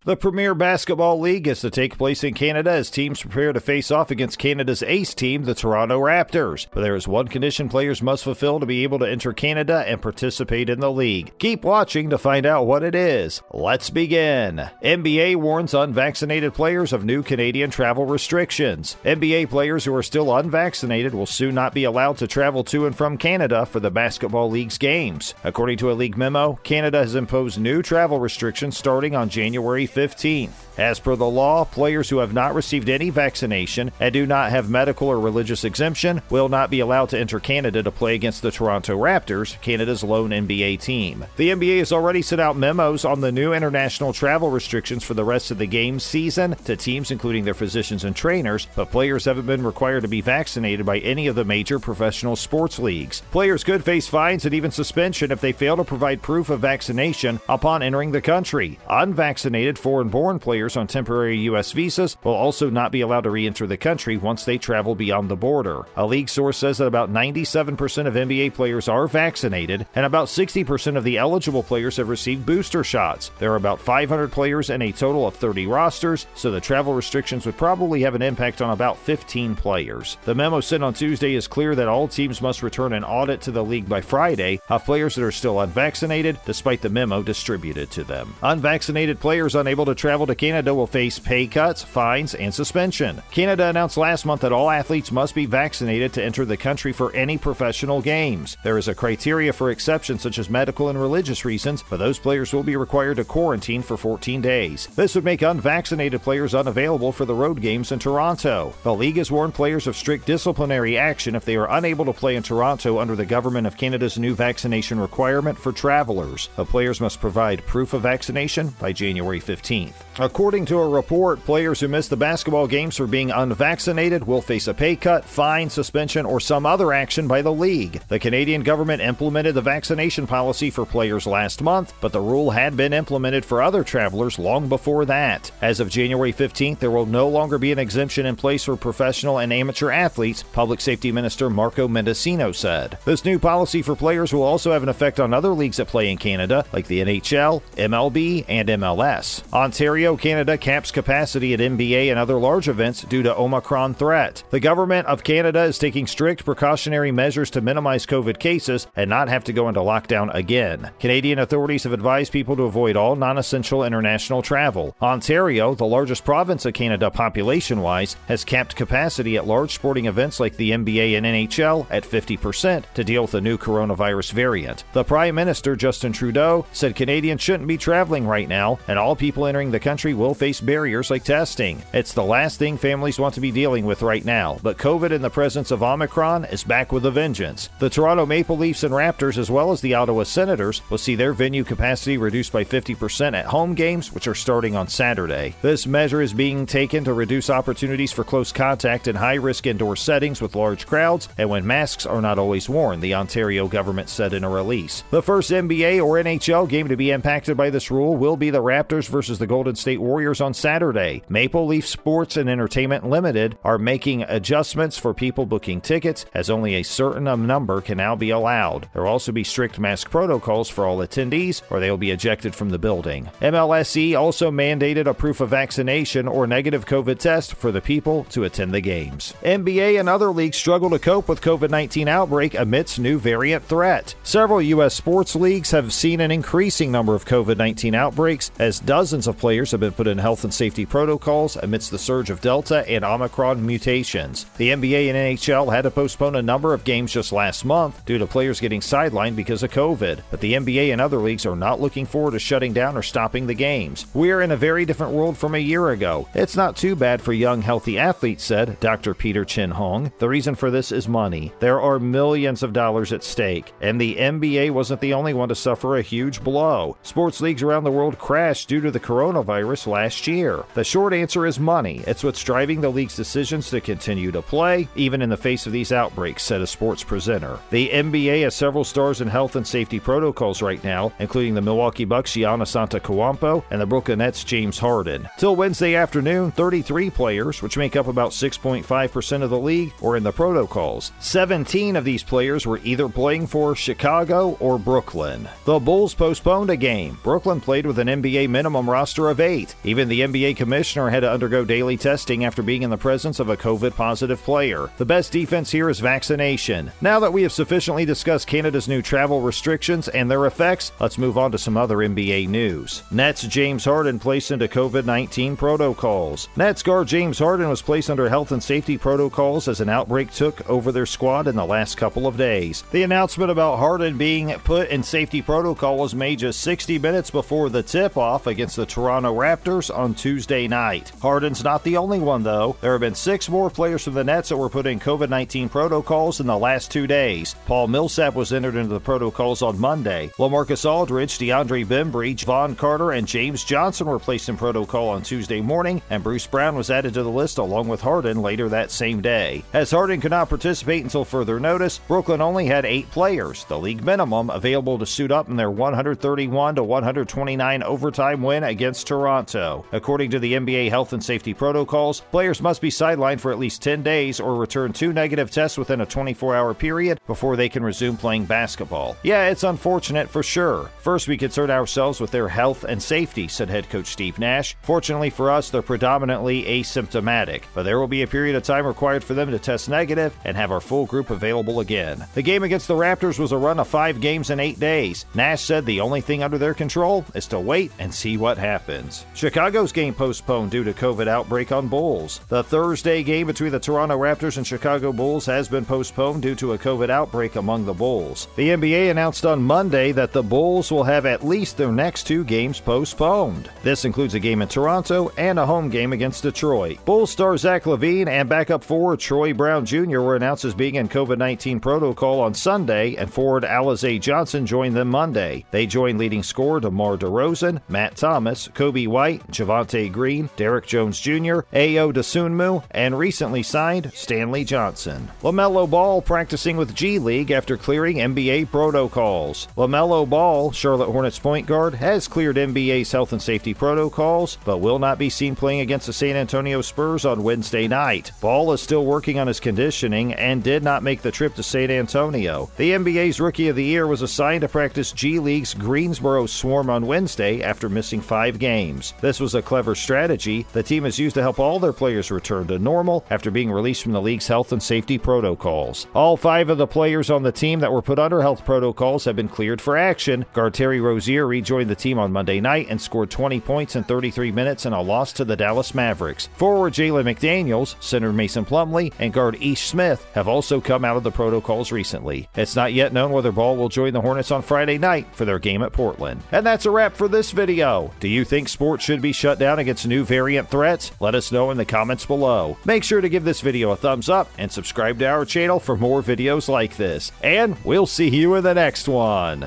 The Premier Basketball League is to take place in Canada as teams prepare to face off against Canada's ace team, the Toronto Raptors. But there is one condition players must fulfill to be able to enter Canada and participate in the league. Keep watching to find out what it is. Let's begin. NBA warns unvaccinated players of new Canadian travel restrictions. NBA players who are still unvaccinated will soon not be allowed to travel to and from Canada for the Basketball League's games. According to a league memo, Canada has imposed new travel restrictions starting on January 15th. As per the law, players who have not received any vaccination and do not have medical or religious exemption will not be allowed to enter Canada to play against the Toronto Raptors, Canada's lone NBA team. The NBA has already sent out memos on the new international travel restrictions for the rest of the games season to teams including their physicians and trainers, but players haven't been required to be vaccinated by any of the major professional sports leagues. Players could face fines and even suspension if they fail to provide proof of vaccination upon entering the country. Unvaccinated foreign-born players on temporary U.S. visas will also not be allowed to re-enter the country once they travel beyond the border. A league source says that about 97% of NBA players are vaccinated, and about 60% of the eligible players have received booster shots. There are about 500 players in a total of 30 rosters, so the travel restrictions would probably have an impact on about 15 players. The memo sent on Tuesday is clear that all teams must return an audit to the league by Friday of players that are still unvaccinated, despite the memo distributed to them. Unvaccinated players unable to travel to Canada will face pay cuts, fines, and suspension. Canada announced last month that all athletes must be vaccinated to enter the country for any professional games. There is a criteria for exceptions such as medical and religious reasons, but those players will be required to quarantine for 14 days. This would make unvaccinated players unavailable for the road games in Toronto. The league has warned players of strict disciplinary action if they are unable to play in Toronto under the Government of Canada's new vaccination requirement for travelers. The players must provide proof of vaccination by January 15th. According to a report, players who miss the basketball games for being unvaccinated will face a pay cut, fine, suspension, or some other action by the league. The Canadian government implemented the vaccination policy for players last month, but the rule had been implemented for other travelers long before that. As of January 15th, there will no longer be an exemption in place for professional and amateur athletes, Public Safety Minister Marco Mendicino said. This new policy for players will also have an effect on other leagues that play in Canada, like the NHL, MLB, and MLS. Ontario, Canada caps capacity at NBA and other large events due to Omicron threat. The government of Canada is taking strict precautionary measures to minimize COVID cases and not have to go into lockdown again. Canadian authorities have advised people to avoid all non-essential international travel. Ontario, the largest province of Canada population-wise, has capped capacity at large sporting events like the NBA and NHL at 50% to deal with the new coronavirus variant. The Prime Minister, Justin Trudeau, said Canadians shouldn't be traveling right now, and all people entering the country will face barriers like testing. It's the last thing families want to be dealing with right now, but COVID in the presence of Omicron is back with a vengeance. The Toronto Maple Leafs and Raptors, as well as the Ottawa Senators, will see their venue capacity reduced by 50% at home games, which are starting on Saturday. This measure is being taken to reduce opportunities for close contact in high-risk indoor settings with large crowds and when masks are not always worn, the Ontario government said in a release. The first NBA or NHL game to be impacted by this rule will be the Raptors versus the Golden State Warriors on Saturday. Maple Leaf Sports and Entertainment Limited are making adjustments for people booking tickets, as only a certain number can now be allowed. There will also be strict mask protocols for all attendees, or they will be ejected from the building. MLSE also mandated a proof of vaccination or negative COVID test for the people to attend the games. NBA and other leagues struggle to cope with COVID-19 outbreak amidst new variant threat. Several U.S. sports leagues have seen an increasing number of COVID-19 outbreaks as dozens of players have been put in health and safety protocols amidst the surge of Delta and Omicron mutations. The NBA and NHL had to postpone a number of games just last month due to players getting sidelined because of COVID, but the NBA and other leagues are not looking forward to shutting down or stopping the games. We're in a very different world from a year ago. It's not too bad for young, healthy athletes, said Dr. Peter Chin Hong. The reason for this is money. There are millions of dollars at stake, and the NBA wasn't the only one to suffer a huge blow. Sports leagues around the world crashed due to the coronavirus last year. The short answer is money. It's what's driving the league's decisions to continue to play, even in the face of these outbreaks, said a sports presenter. The NBA has several stars in health and safety protocols right now, including the Milwaukee Bucks' Giannis Antetokounmpo and the Brooklyn Nets' James Harden. Till Wednesday afternoon, 33 players, which make up about 6.5% of the league, were in the protocols. 17 of these players were either playing for Chicago or Brooklyn. The Bulls postponed a game. Brooklyn played with an NBA minimum roster of 8. Even the NBA commissioner had to undergo daily testing after being in the presence of a COVID-positive player. The best defense here is vaccination. Now that we have sufficiently discussed Canada's new travel restrictions and their effects, let's move on to some other NBA news. Nets James Harden placed into COVID-19 protocols. Nets guard James Harden was placed under health and safety protocols as an outbreak took over their squad in the last couple of days. The announcement about Harden being put in safety protocol was made just 60 minutes before the tip-off against the Toronto Raptors on Tuesday night. Harden's not the only one, though. There have been 6 more players from the Nets that were put in COVID-19 protocols in the last 2 days. Paul Millsap was entered into the protocols on Monday. LaMarcus Aldridge, DeAndre Bembry, Javon Carter, and James Johnson were placed in protocol on Tuesday morning, and Bruce Brown was added to the list along with Harden later that same day. As Harden could not participate until further notice, Brooklyn only had 8 players, the league minimum, available to suit up in their 131-129 overtime win against Toronto. According to the NBA health and safety protocols, players must be sidelined for at least 10 days or return 2 negative tests within a 24-hour period before they can resume playing basketball. Yeah, it's unfortunate for sure. First, we concern ourselves with their health and safety, said head coach Steve Nash. Fortunately for us, they're predominantly asymptomatic, but there will be a period of time required for them to test negative and have our full group available again. The game against the Raptors was a run of 5 games in 8 days. Nash said the only thing under their control is to wait and see what happens. Chicago's game postponed due to COVID outbreak on Bulls. The Thursday game between the Toronto Raptors and Chicago Bulls has been postponed due to a COVID outbreak among the Bulls. The NBA announced on Monday that the Bulls will have at least their next 2 games postponed. This includes a game in Toronto and a home game against Detroit. Bulls star Zach LaVine and backup forward Troy Brown Jr. were announced as being in COVID-19 protocol on Sunday, and forward Alize Johnson joined them Monday. They joined leading scorer DeMar DeRozan, Matt Thomas, Kobe White, Javonte Green, Derrick Jones Jr., Ayo Dosunmu, and recently signed Stanley Johnson. LaMelo Ball practicing with G League after clearing NBA protocols. LaMelo Ball, Charlotte Hornets point guard, has cleared NBA's health and safety protocols, but will not be seen playing against the San Antonio Spurs on Wednesday night. Ball is still working on his conditioning and did not make the trip to San Antonio. The NBA's Rookie of the Year was assigned to practice G League's Greensboro Swarm on Wednesday after missing 5 games. This was a clever strategy the team has used to help all their players return to normal after being released from the league's health and safety protocols. All 5 of the players on the team that were put under health protocols have been cleared for action. Guard Terry Rozier rejoined the team on Monday night and scored 20 points in 33 minutes in a loss to the Dallas Mavericks. Forward Jalen McDaniels, center Mason Plumlee, and guard Ish Smith have also come out of the protocols recently. It's not yet known whether Ball will join the Hornets on Friday night for their game at Portland. And that's a wrap for this video. Do you think sports should be shut down against new variant threats? Let us know in the comments below. Make sure to give this video a thumbs up and subscribe to our channel for more videos like this. And we'll see you in the next one.